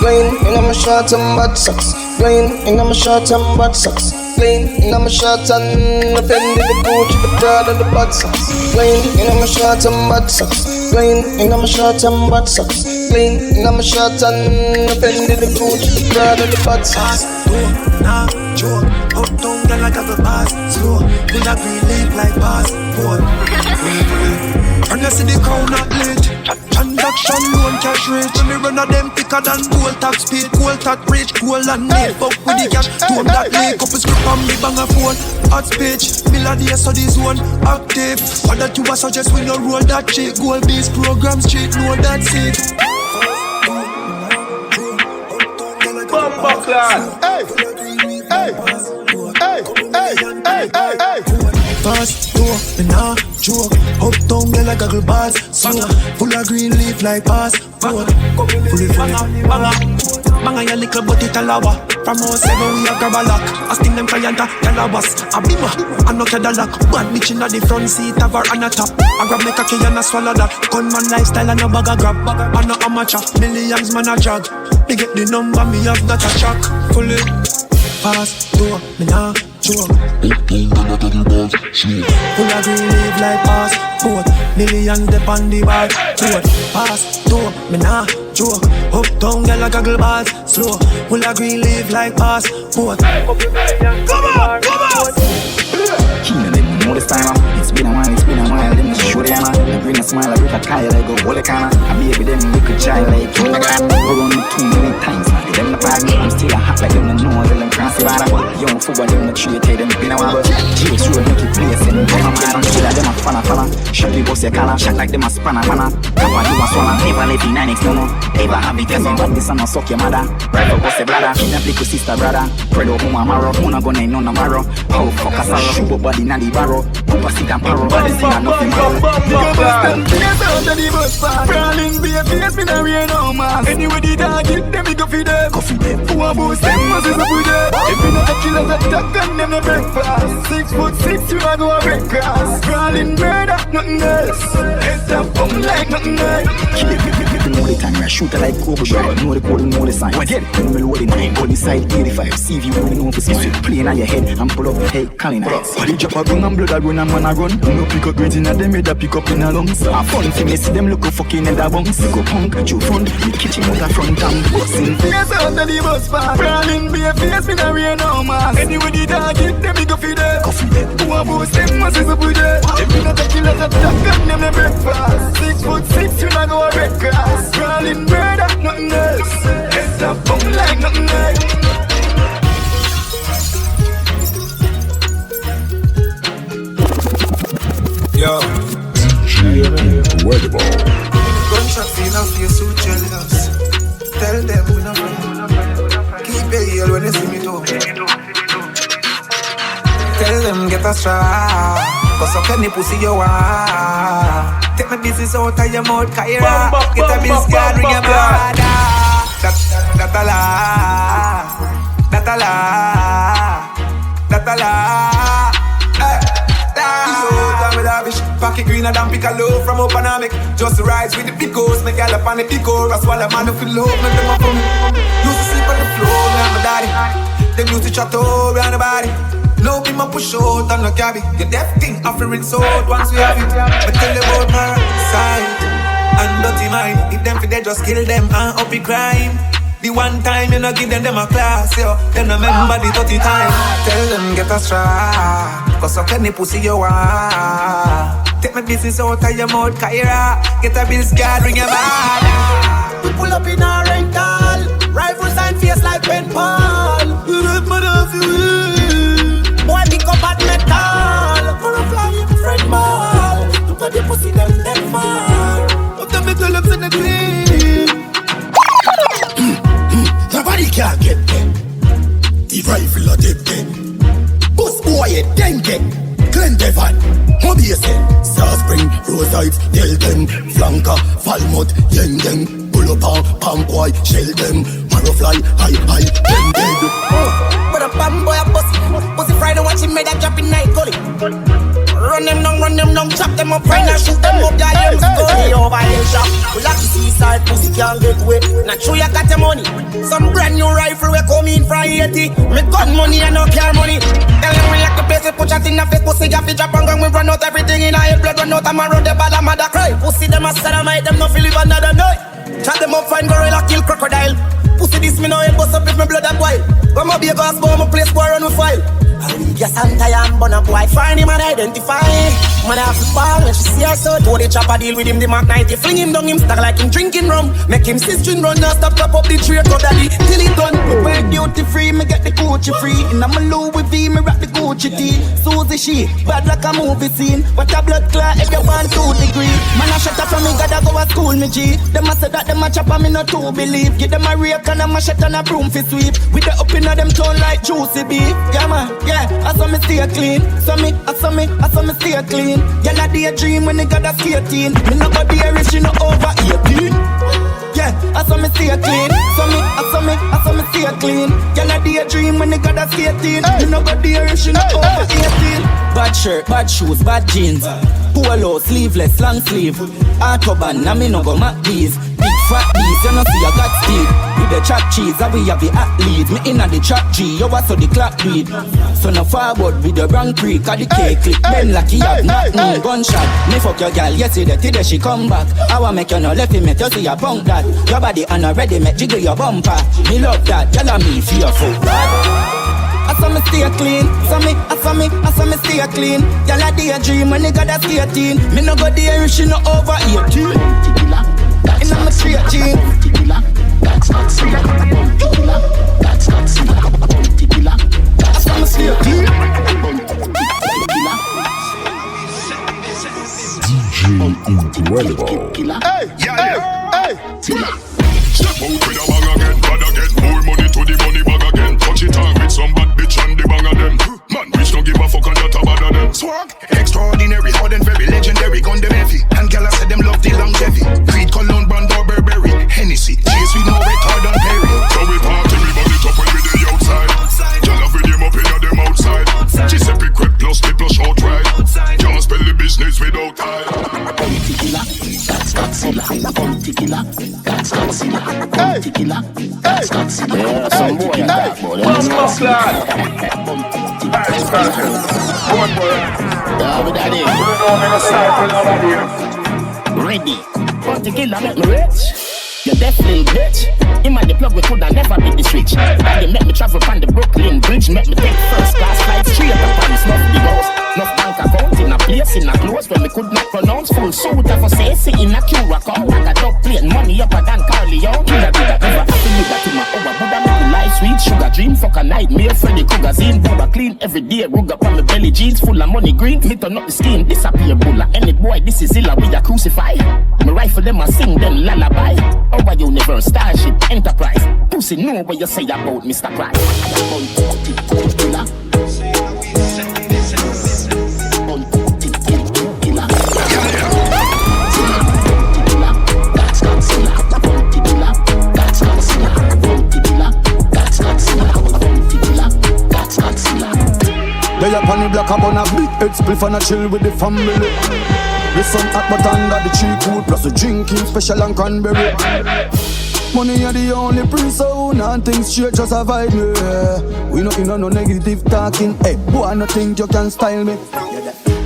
Speaker 19: Going in my shorts and butt socks. Going in my shorts and butt socks. Going in my shorts and offended the Gucci, the Prada, and the butt socks. Going in my shorts and butt socks. Going in my shorts and butt socks. Going in my shorts and offended the Gucci, the Prada, and the butt socks.
Speaker 13: Nah, joke. Uptown girl like a bars. Slow. Will a green leaf like passport. And you see the crown not lit. Transaction loan cash rich. When me run a them thicker than gold top speed. Gold top rich, gold and nail. Fuck with the cash, tone that lay. Couple script on me bang a phone. Hot speech, million so this one active. What that you a suggest when you roll that chick. Gold based program street, know that's it.
Speaker 2: Bumper class.
Speaker 3: Hey, hey, hey, hey, hey, hey, hey.
Speaker 13: Fast door, me nah joke. Uptown girl like goggle bars. Slow, full of green leaf like passport. Fully banga your little but it a lava. From 07 we a grab a lock. Asking them client a was a bima. I knock at the lock. Bad bitch inna the front seat of her on the top. I grab me cocky and I swallow that. Gunman lifestyle and a bag a grab. I no amateur, millions man a jog. Me get the number, me have that a shock. Fully fast door, me nah joke. Full of green leaf like passport. Millions dep on the bar. Fast door, me nah joke. Uptown girl a goggle bars. Slow, full of green leaf like passport. Come on, come on.
Speaker 9: King them know this time. It's been a while, them show them. They bring a smile, I break a Kyle, I go holy kinda. I baby them little child like king. I got run me too many times. Them the bad, I'm still a hot like them the nose, them cross the bar. Young football, them the treat, them been a while. Jake's road make it place, and them a mad. I'm still a them a fan.
Speaker 8: Shoot me boss your collar, shot like them a spanner, manna. Come on, you a swallow, never live in 9x no more. Ever have it, on but this a no suck your mother. Right up boss your brother, kidnap little sister brother. Pray up home a marrow, wanna go nine on a marrow. How fuck a sorrow, shoot up body na the barrow. Pumpa sit and parrow, body see a nothing marrow.
Speaker 3: Yes, out of the bus bar. Crawling be a face, me no wear no mask. Anyway the dog hit them, me go feed them. Who a boost them, must is a put them. If you not a killer, that duck and them no breakfast. 6'6", you not go a break grass. Crawling murder, nothing else. Head up, boom like nothing else.
Speaker 8: You know the time where I shoot like Kobe Bryant. Know the code, know the sign. What again? You know me load the 9, go inside 85. See if you really know if it's switch. Playing on your head and pull up, hey, calling eyes. Body drop a gun and blood a run and man a run. No pick up great in a them head a pick up in a lungs. A fun for me see them look a fucking head a bunks. Go punk, chew front, the kitchen out a front and busting.
Speaker 3: Yes, out of the bus bar. Crawling be a face, me no wear no mask. Anyway the dog hit them, me go feed them. Who a boost them, must is a put them. If you not a killer, that duck and them no breakfast. 6'6", you not go a break grass. Crawling murder, nothing else. Head up, boom like nothing else.
Speaker 1: Yo, DJ Incredible.
Speaker 20: Gunshot feel off you so jealous. Tell them we no friend. Keep it real when you see me too. Tell them get a strap. Cause how can you pussy you want? Take my business out of your mouth, Kyra. Get a bills card, ring your brother. That a lie. That a lie. That a lie. Pocket greener than Piccolo from Opanamic. Just rise with the big ghost, make gal up on the big gore. As well a man who feel low, make them up for me. Used to sleep on the floor, me and my daddy. Them used to chat over around the body. No be my push out on the cabby. Your death thing offering so once we have it. But tell them about my side and dirty mind. If them for they just kill them and up the crime. The one time you no give them a class, yo. Them no remember the 30 times. Tell them get a strap. Cause how can they pussy you want? Take my business out of your mouth, Kyra. Get a bills card, ring your bad.
Speaker 15: We pull up in our rental. Rifles and face like pen pal. You let my dance you. Boy, pick up at metal. For a flying friend ball. Look at the pussy them dead far. Up the middle up in the green.
Speaker 3: Nobody can get them. The rifle of them. Bus boy, then get. Glen Devon, Mobius, South Spring, Rose Heights, tell them. Flanker, Falmouth, Yeng Yeng. Pull up on Pam Boy, shell them. Marrow fly, high, them dead.
Speaker 15: But a bam boy a pussy Friday watch him made a drop in night gully. Run them down, chop them up, find and shoot them up, yeah, them scully over here shop. We like to see side pussy can't get away. Not sure you got the money. Some brand new rifle we come in from 80. Me gun money and no car money. Tell them we like the place we put shot in the face. Pussy got the drop and gun, we run out everything in our head. Blood run out and run the bad and mother cry. Pussy them a sodomite, them no feel live another night. Chat them up, find gorilla, kill crocodile. Pussy this me no head bust up if me blood a boil. When my be a gas bomb, my place boy run with file. I will get Santa and bun a boy. Find him and identify. Man have to fall when she see her so. Do the chopper deal with him, the Mark 90. Fling him down, him stack like him drinking rum. Make him sistering run, now stop top up the tree. Go daddy, till he done. Me wear duty free, me get the Gucci free. In a Louis V, me rock the Gucci tee. Susie she, bad like a movie scene. What a blood clot if you want 2 degree. Man a shut up from me, gotta go to school, me G. Them a say that them a chopper, me not to believe. Give them a rake and a machete and a broom for sweep. We the up in a them tone like juicy beef. Yeah man, yeah, I saw me stay clean. I saw me stay clean. Y'all a daydream when they got a skating. Me no go there if she no over 18. Yeah, I saw me stay clean. I saw me stay clean. Y'all a daydream when they got a skating. Me no go there if she no over 18. Bad shirt, bad shoes, bad jeans. Polo, sleeveless, long sleeve. Autobahn, na me no go mat these. Big fat beast, you no see I got speed. With the chat cheese, I we have the athlete. Me inna the chat G, you was so the clap beat. So no forward with the wrong creek, cause the cake click. Them like you have nothing, gunshot. Me fuck your girl yesterday, today she come back. I want make you no left him, make you see a punk that. Your body and already make jiggle your bumper. Me love that, y'all and me fearful. I saw me stay clean, I saw me stay clean. Y'all a daydream when they got a skating. Me no go there if she no over 18. In a me straight jean. That's not sweet. That's not sweet. I saw me stay clean.
Speaker 1: DJ Incredible.
Speaker 3: Hey, hey.
Speaker 6: Step out with a bag again, bad again. More money to the money bag again. Touch it on with some bad bitch and the bang of them. Man, bitch don't give a fuck and that a bad of them.
Speaker 14: Swag, extraordinary, hard and very legendary. Gun them heavy, and gyal said them love the longevity. Creed, Cologne, Brand or Burberry, Hennessy. Chase with no retard and Perry.
Speaker 6: So we party, we burn it up when we dey outside. Gyal have them up in them outside. Giuseppe Crep plus the plush outright. Can't spell the business without time.
Speaker 8: That's Godzilla. That's Godzilla. That's Godzilla.
Speaker 7: Yeah, some boy in that, boy.
Speaker 8: Ready. Bounty killer make me rich. You definitely bitch. In my plug we coulda never be this rich. They make me travel from the Brooklyn Bridge. Make me take first class flights straight to Paris. Not the house, not bank account in a place in a close where me could not pronounce. Full suit of a say in a queue account. Like a dog plane money up than Carleon. Killer did that never happen with that in my over. Buddha make me life sweet. Sugar dream fuck a nightmare. Freddy Krueger zine. Buddha clean every day. Rug up on my belly jeans full of money green. Me turn up the scheme. Disappear bulla. Any boy this is illa we a crucify. Me rifle them and sing them lullaby. Over universe, starship, enterprise. Pussy know what you say about Mr. Price.
Speaker 17: They up on the block up on a big head spliff and a chill with the family. The sun hot but under the cheap food plus the drinking special and cranberry. Money are the only prince so and things straight just a vibe me. We no in no negative talking. Hey, boy, no think you can style me.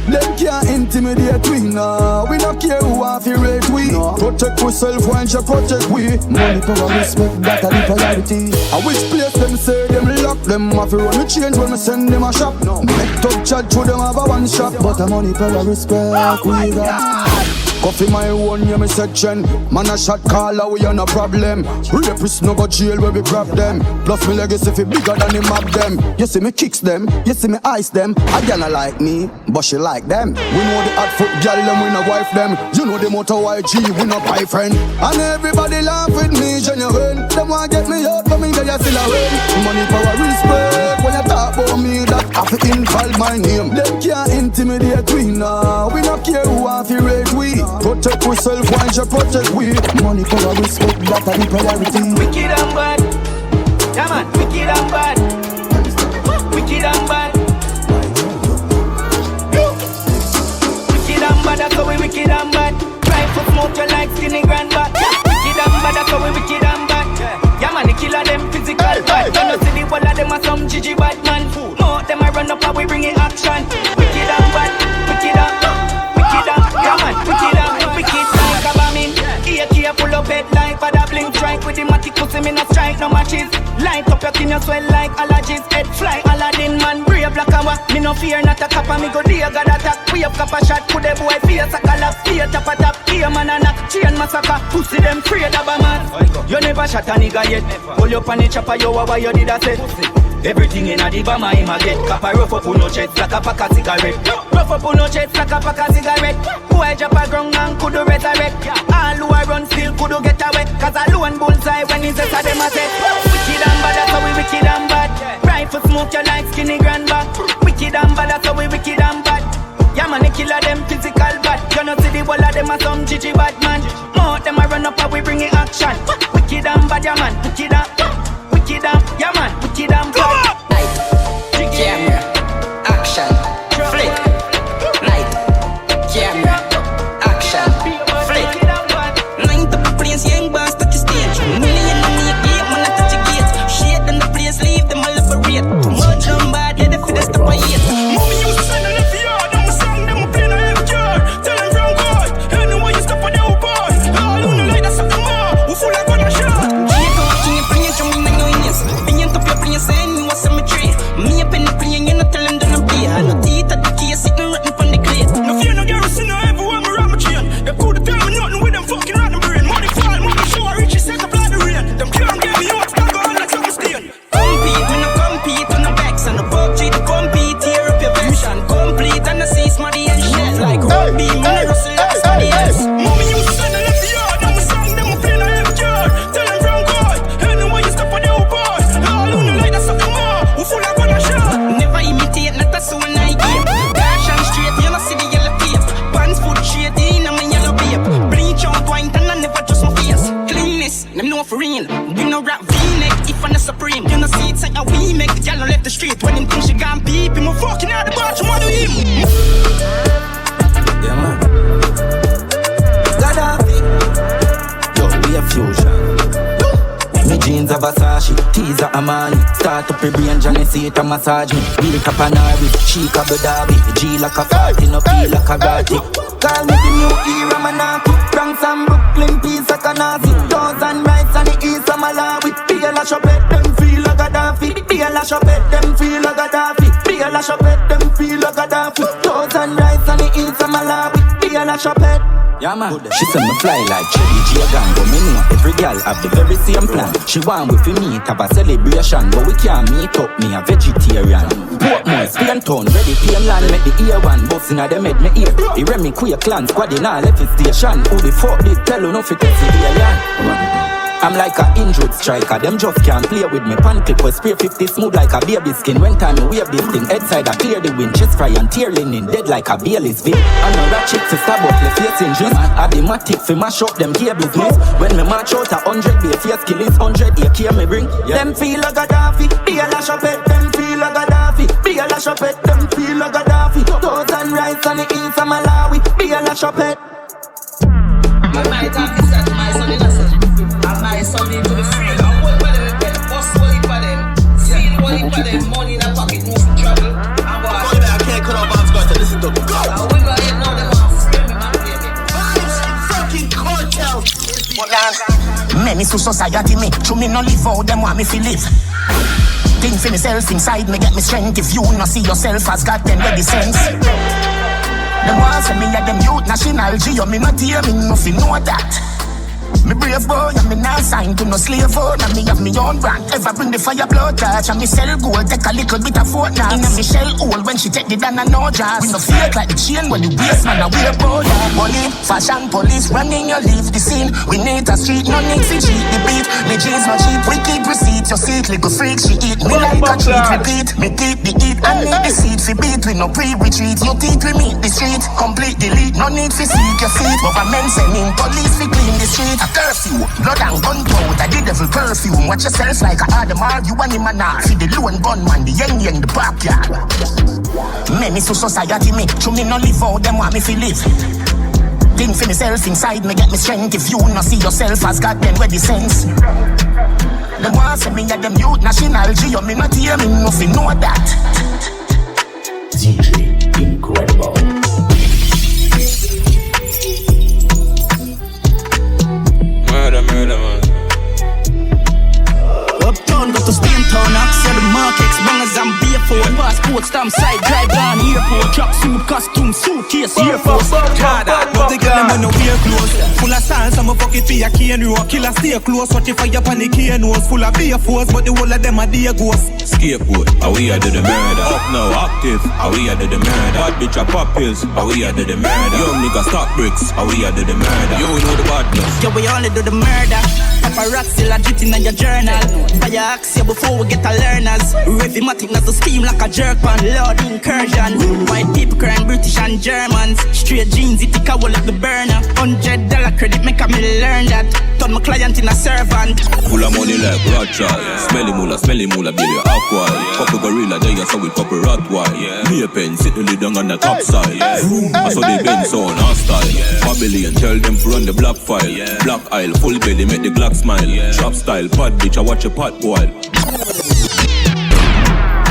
Speaker 17: Them can't intimidate we now. We don't care who have to rate we. Protect yourself while you protect we. Money, power, respect, that are the priority. I which place them say them lock them have to run the change when we send them a shop. Make top chat to them have a one shop. But the money, power, respect we got. Coffee my own, yeah, me section. Man a shot caller, we are no problem. Rapists no go jail where we grab them. Plus me legacy fi bigger than the map them. You see me kicks them, you see me ice them. A girl not like me, but she like them. We know the hot foot girl them, we no wife them. You know the motor YG, we no buy friend. And everybody laugh with me, genuine. Them want get me out, but me they still a win. Money, power, respect. When you talk about me, that have to involve my name. Them can't intimidate we now. We no care who have to rate we. Protect yourself while you protect we. Money, power, respect, that are the priority.
Speaker 13: Wicked and bad. Yeah man, wicked and bad. Wicked and bad. Wicked and bad, that's how we wicked and bad. Try to smoke you like skinny grandpa. Wicked and bad, that's how we wicked and bad. Yeah man, the killer them physical bad. You know see the whole of them are some Gigi Badman. More them I run up and we bring in action. Wicked and bad, wicked and wicked and yeah man, wicked and wicked like a bombing. AK pull up head like for the blink strike with the matic pussy me no strike no matches. Light up your skin you swell like allergies. Head fly Aladdin man, brave black and white. Me no fear not a copper, me go dear God attack. We up copper shot, put the boy face a collapse. Fear top a top, here man a knock. Chain massacre, pussy them afraid of a man. You never shot a nigga yet. Pull up on the chopper, you what you did a say. Everything in a the bomber him a get. Copper rough up on no chest like a pack of cigarette. Rough up on no chest like a pack of cigarette. Boy drop a ground and could resurrect. All who a run still could get away. Cause a lone bullseye when he's a them a set. Wicked and bad, that's how we wicked and bad. Rifle smoke you like skinny grandpa. Wicked and bad, that's how we wicked and bad. Yeah man, the killer them physical bad. You know see the whole of them are some Gigi Badman. More them a run up and we bring in action. Wicked and bad, yeah man, wicked and wicked and, yeah man, wicked and bad.
Speaker 8: Camera, action, flick. Light, camera, action, flick.
Speaker 13: Line up the place, young boss touch the stage. Million on the gate, man I touch the gate. Shade on the place, leave them all operate. Too much on bad, yeah, the fittest stop a hate. Mommy used to send on the yard, I'm a song, them a play on every car. Tell them from God, anyway you stop on the old bar. All who no like that, stop them all, who full of gun and shot. She talking,
Speaker 8: know for real. We no rap V-neck if I'm the supreme. You know see it's like a we make the gal no left the street. When him think she gone peep, him a fucking out the bathroom, what do him?
Speaker 16: Yeah man. Gaddafi. Yo, we a fusion. Me jeans a Versace, tees a Armani. Start up your brain, Johnny see it a massage me. Built up an Ari, chic a Abu Dhabi. G like a party, no feel like a ratty. Call me the new era Manaki. Bronx and Brooklyn, peace a Kanasi. Thousand rights on the east of Malawi. Be a lash up at them, feel like Gaddafi. Be a lash up at them, feel like Gaddafi. Be a lash up at them, feel like Gaddafi. Thousand rights on the east of Malawi. Be a lash up at. Yeah man, she said me fly like Cherry J-Gang. But me know every girl have the very same plan. She want with me have a celebration. But we can't meet up, me a vegetarian. Portmore, Spain town, ready plain land. Make the ear one, bustin' a them head me ear. He rem me queer clan, squad in all left his station. Who the fuck did tell you no fit test the alien? I'm like a injured striker, them just can't play with me. Pan clip was spray 50 smooth like a baby skin. When time you wave this thing, head side I clear the wind. Chest fry and tear linen, dead like a Bailey's vein. I know that chick to stab up the face injuries. I be my tick for mash up them cables miss. When me march out 100 be a face kill is 100 AK me bring. Them feel like Gaddafi, be a lash up at them feel like Gaddafi. Be a lash up at them feel like Gaddafi. Thousand rights on the east of Malawi. Be a lash up at.
Speaker 8: My talk is that my son is my son into the field. I work for them, boss money for them, steal money for them, money in the pocket, move to travel. I can't cut off hands, guys, to listen to them. I will not know them off. Fucking cartel. Many to society me, to me no live out, them want me to live. Think for myself inside me, get me strength. If you not see yourself as God, then ready sense. Them want for me at them youth national Geo, me not hear me nothing know that. Me brave boy, and me not signed to no slave phone. And me have me own brand. Ever bring the fire blood touch. And me sell gold, take a little bit of fortnight. In a me shell hole when she take the down and no jazz. We no fake like the chain when the waist man a wear border. Bully, fashion police, running you leave the scene. We need a street, no need to cheat the beat. Me jeans no cheap, we keep receipts. Your seat, little freak, she eat me like a treat. Repeat, me keep the eat, I need the seat for beat. We no pre-retreat, your teeth we meet the street. Complete delete, no need for seek your seat. Government sending police we clean the street. Curfew, blood and gunpowder, the devil perfume. Watch yourself like a Adamar, you and him and I. See the lone gunman, the yang the backyard. Many to society me, to me no live out, them want me to live. Think for myself inside me, get me strength. If you not see yourself as God, then where the sense? Them want for me at them youth national Geo, me not hear me nothing know that.
Speaker 1: DJ Incredible.
Speaker 16: Murder, man.
Speaker 8: Uptown, go to Spaintown, Axel, the markets, bangers and barefoot. Passport, stamp, side, drive down, airport. Truck suit, costume, suitcase, Air Force.
Speaker 20: But the girl them no wear clothes. Full of style, some of fuck it for your cane row. Killer stay close, what if I up on the cane nose. Full of beer force, but the whole of them are dear ghosts.
Speaker 21: Scapegoat, are we out of the murder? Up now, active, are we out of the murder? Bad bitch a pop pills, are we out of the murder? Young nigga stop bricks, are we out of the murder? You know the badness.
Speaker 8: Yeah, we only do the murder. Paparazzi legit in your journal. Buy your axe before we get our learners. Revimatic not to steam like a jerk pan. Lord incursion. White people crying British and Germans. Straight jeans, it take a wall of the burner. $100 credit make me learn that. Turn my client in a servant.
Speaker 21: Full of money like Rothschild. Smelly moolah, baby, aqua. Couple gorilla, there you saw with couple Rottweil. Me a pen, sit the lid on the top side. I saw they bend so on our style. Babylon, tell them to run the black file. Black aisle, full belly, make the Glock smile. Trap style, bad bitch, I watch a pot boil.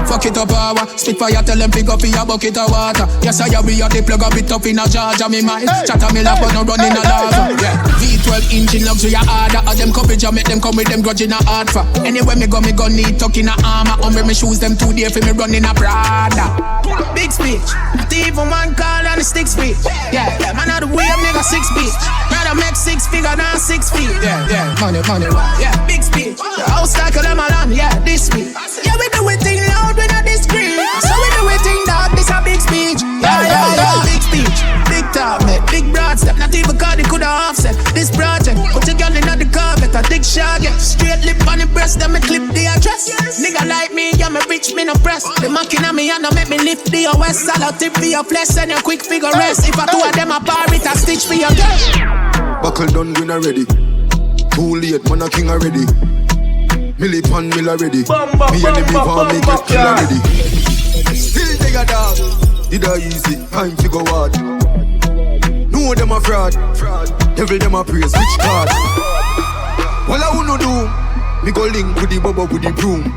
Speaker 22: Fuck it up power, spit fire, tell them pick up in a bucket of water. Yes, I we are the plug up it up in a Georgia, me mind. Chatter me lap but no run in a lava. Yeah. V12 engine luxury harder. All them coverage, I make them come with them grudge in a hard for. Anywhere me go need tuck in a armor. Umbre me shoes them 2 days for me run in a Prada.
Speaker 19: Big speech, not even one call on the stick speech. Yeah, man out the way up nigga 6 feet. Rather make 6 figure than 6 feet. Yeah, money, yeah, big speech. The house like a them alone, yeah, this speech. Yeah, we do it thing loud. Not discreet. So we do it in that, this a big speech. Yeah, big speech. Big talk, mate, big broad step. Not even cause they coulda offset this project. Put your girl in the car, better dig shot, yeah. Straight lip on the breast, then me clip the address. Nigga like me, yeah, me rich, me no press. They mocking at me and I make me lift the OS. I'll tip for your flesh and your quick figure rest. If I two of them apart, it a stitch for your girl.
Speaker 17: Buckle done, we not ready.
Speaker 1: Too late, man a king already. Milli pan mill already. Me enemy want me get kill already. Still they a dog. Did I easy? Time to go hard. Know them a fraud. Devil them a praise. Which card? Well I wanna do. Me go link with the bubble with the broom.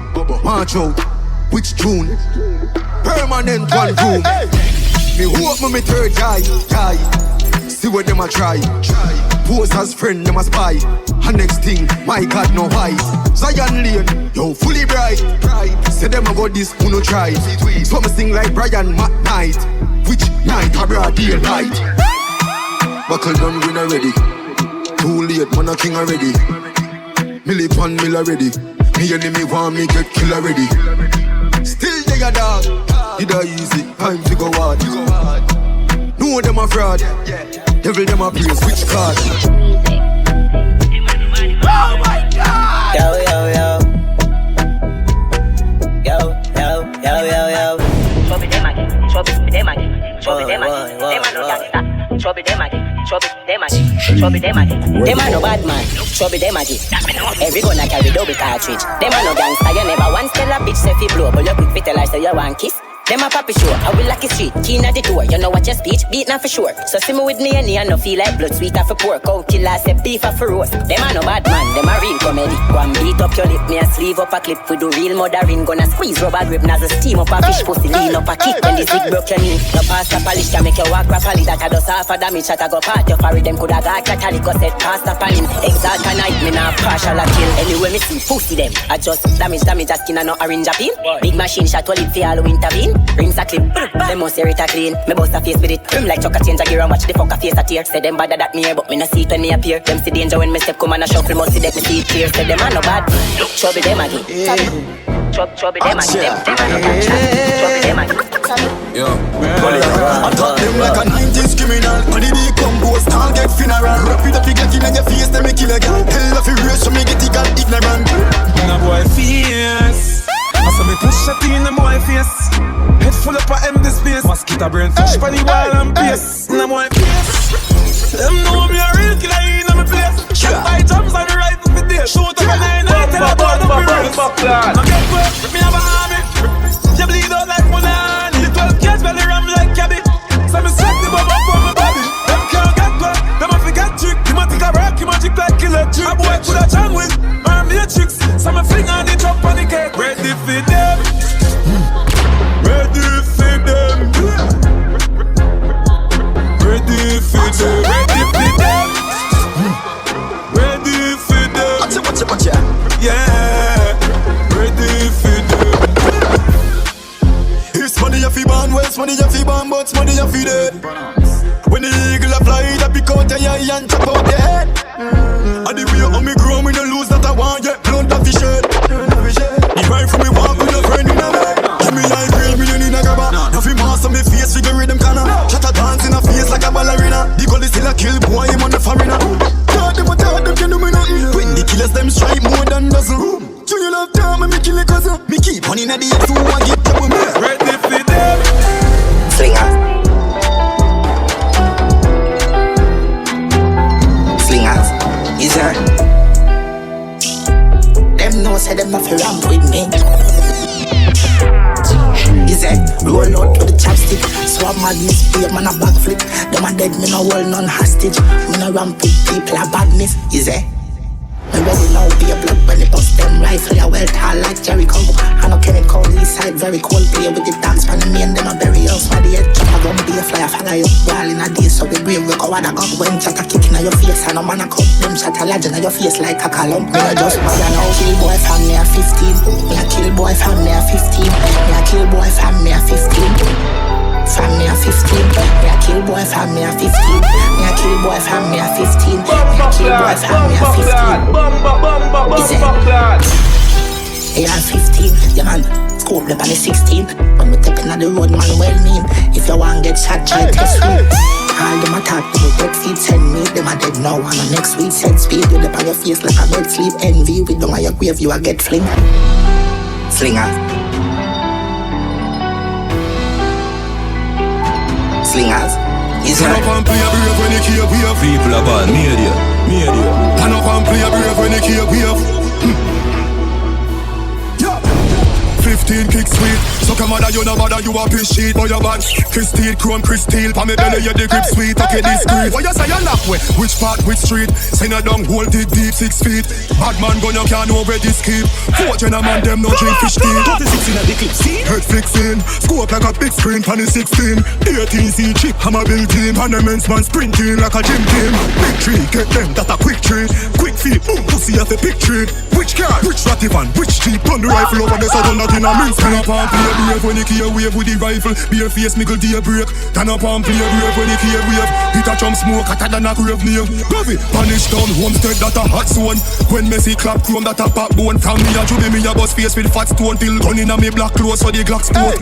Speaker 1: March out. Which tune? Permanent one room. Me hope me third guy. See what them a try. Pose as friend, them a spy. And next thing, my God no why. Zion Lane, yo fully bright. Say them a go this, who no try. So me sing like Brian McKnight. Which night a broad daylight. Buckle down, win already. Too late, man a king already. Milli pan mill already. Me enemy want me get kill already. Still they a dog. Did I easy? Time to go hard. Know them a fraud. Devil them a praise. Which card?
Speaker 12: Oh my God! Yo. Trouble them again. Them a no bad man. Trouble them again. Every gun I carry double cartridge. Them a no gangster. You never once tell a bitch say fi blow, but you quick fi tell her say you want kiss. Them a papi sure, I will lock his street. Key at the door, you know what your speech, beat now for sure. So see me with me and no feel like blood sweet for pork. Cow killer say beef for roast. Them a no bad man, them a real comedy. Go and beat up your lip, me a sleeve up a clip. We do real mothering, gonna squeeze rubber grip. Nozzle steam up a fish pussy, lean up a kick. When the zig broke your knee, no pasta polish can make you walk properly. That a does half a damage, that a go part your forehead. Them coulda got Catholic, go set pasta pan him. Exalt a night, me nah partial a kill. Anyway me see pussy them, I just damage a skin and no orange a pin. Big machine shot all it for all intervene. Rims a clip. Them must hear it a clean. Me bust a face with it. Like chuck a change a gear and watch the fuck a face a tear. Say them bad that me here, but me no see it when me appear. Them see danger when me step come and a shuffle. Must see that me see it clear. Say them a no bad. Trouble them again. Trouble them again. Trouble them again.
Speaker 1: Yo, I talk them like a 90s criminal. On the big combo, style get funeral. Rap it up, you get in your face, then me kill a girl. Hell of a race, so me get it got ignorant.
Speaker 20: Now boy fierce. I saw me push a in the boy face. Head full up of empty space. Mosquito brain fish for the wall and pace. Now boy face. Them know me a real killer in my place. Shot by jumps on the right with the shoot up a 9 and tell about the race. Now get wet, me have a army. You bleed out like Mulani. The 12 cats belly ram like cabby. So me suck the bubble from my body. Them can't get wet, them a forget trick. You might think I rock, you magic like electric. A boy could a John with matrix. So me fling on the drop on the cake. Ready for them. Ready for them. Ready for them. Ready for them. Ready for them. Watch ya. Yeah. Ready for them.
Speaker 1: It's money you fi born, West money you fi born, but money you fi dead. When the eagle a fly, that pick out your eye and chop out your head. And the way how me grow, me no lose that I want, yeah, blood that fi shed. The rifle me walk with a friend in a bed. Give me high grade, me no need a grabber. Nothing master me face, figure rhythm canna. Shut a dance in a face like a ballerina. The goal is still a kill, boy, him on the foreigner. Tell them, can do me nothing. When the killers them strike more than dozen. Do you love time, me kill a cousin. Me keep on in a day, so I get trouble me.
Speaker 20: Ready for them.
Speaker 16: Slinger. Slingers. Is there? Them know say them not fi ramp with me. Is it? Roll out with the chopstick. Swap madness, be a man a backflip. Them a dead, me no hold none hostage. Me no ramp with people a badness. Is it? Me ready now, be a blood when it bust them rifle. Ya well tall like Jericho. I no Kenneth Cole, east side very cold. Play with the dance pan and me and them a bury us. For the head chop a gun, be a flyer, follow you. While in a day, so we brave, we go out a gun. When chat a kick in your face, and a man a cut. Them shot a lodge in your face like a column. Me a just buy a now kill boy from me a 15. Me a kill boy from me a 15. Me a kill boy from me a 15. From me a 15, me a kill boy from me a 15. Me a kill boy from me a 15. Me a kill boy from me a 15. Is it? Yeah, 15, yeah man. Scope up on the 16. When we tapping on the road, man, well mean. If you want get shot, try test me. All them attack, them dead feet send me. Them a dead now, and the next week set speed. You up on your face like a bed sleep. Envy, we don't want your grave, you a get fling. Slinger. Slingers,
Speaker 1: Turn up and play a brave when you keep wave.
Speaker 21: People are bad, media.
Speaker 1: Turn up and play a brave when you keep wave. 15 kick sweet. So come on, you no bother, you a piss sheet. Boy, your band Christine, chrome, crystal. Pa me belly, you the grip sweet. Okay, discreet. What you say you knock with? Which part, which street? Send a down, hold dig deep, 6 feet. Bad man gun, you can't know where this keep. 4 gentlemen, them no drink fish tea.
Speaker 3: 36 in a the clip, see?
Speaker 1: Head fixing. Scope like a big screen, pan 16. 18C chip, hammer build team. And the men's man sprinting like a gym team. Big tree, get them, that a quick tree. Quick feet, boom, pussy at the big tree. Which car? Which ratty van? Which cheap? Turn the rifle over the southern that in a mince. Turn up and play a brave when you keep wave with the rifle. Bare face, mickle day break. Turn up and play a brave when you keep wave. Hit a chum smoke, hotter than a grave name. Govy, punish down, homestead, that a hot zone. When Messi clap chrome, that a pop bone. From me a juby, me a bust face with fat stone. Till gun in a me black clothes so the Glock sport.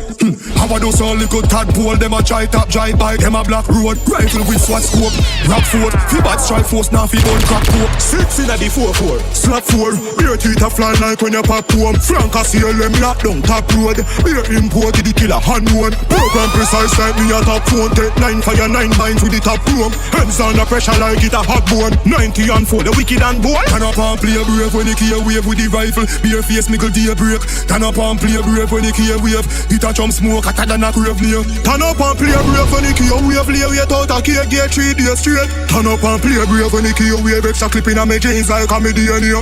Speaker 1: How a those all little tadpole, them a try top, drive by, them a black road. Rifle with SWAT scope, rock fort. Fi bad strike force, now fi bone crack coke. 6 in a the 4-4, slap 4. Beer teeth a fly like when you pop home. Frank a CLM lock down top road. Beer imported the killer hand one. Program precise like me a top phone. Take 9 fire 9 binds with the top room. Hands on the pressure like it a hot bone. 90 and 4, the wicked and boy. Turn up and play a brave when you keep wave with the rifle. Beer face, mickle day break. Turn up and play a brave when you keep wave. Hit a chum smoke, hotter than a grave near. Turn up and play a brave when you keep wave. Lay wait out a cake, get 3 days straight. Turn up and play a brave when you keep wave. Extra clip in a me jeans like a median here.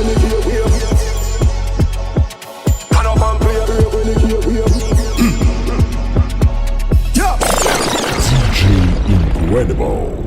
Speaker 1: DJ Incredible.